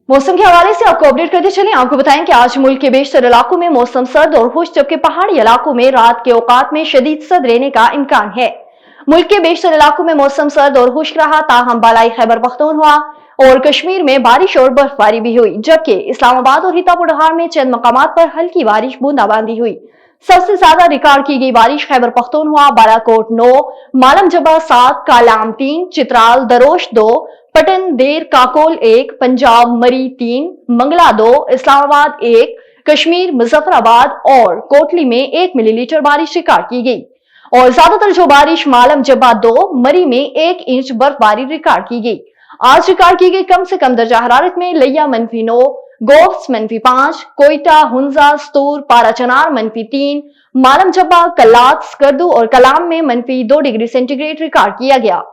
मौसम के हवाले से आपको अपडेट करते चलें। आपको बताएं कि आज मुल्क के बेशतर इलाकों में मौसम सर्द और खुश, जबकि पहाड़ी इलाकों में रात के औकात में शदीद सर्द रहने का इम्कान है। मुल्क के बेशतर इलाकों में मौसम सर्द और खुश्क रहा, ताहम बालाई खैबर पख्तूनख्वा और कश्मीर में बारिश और बर्फबारी भी हुई, जबकि इस्लामाबाद और हिता में चंद मकामात पर हल्की बारिश बूंदाबांदी हुई। सबसे ज्यादा रिकॉर्ड की गई बारिश खैबर पख्तूनख्वा, बालाकोट 9, मालम जबा 7, कालाम 3, चित्राल दरोश 2, पटन देर काकोल 1, पंजाब मरी 3, मंगला 2, इस्लामाबाद 1, कश्मीर मुजफ्फराबाद और कोटली में 1 मिलीमीटर बारिश रिकॉर्ड की गई और ज्यादातर जो बारिश मालम जबा 2, मरी में 1 इंच बर्फबारी रिकॉर्ड की गई। आज रिकॉर्ड की गई कम से कम दर्जा हरारत में लिया -9, गोफ्स -5, कोयटा, हुंजा, स्तूर, पारा चनार -3, मालम जबा, कल्लात, स्कर्दू और कलाम में -2 डिग्री सेंटीग्रेड रिकॉर्ड किया गया।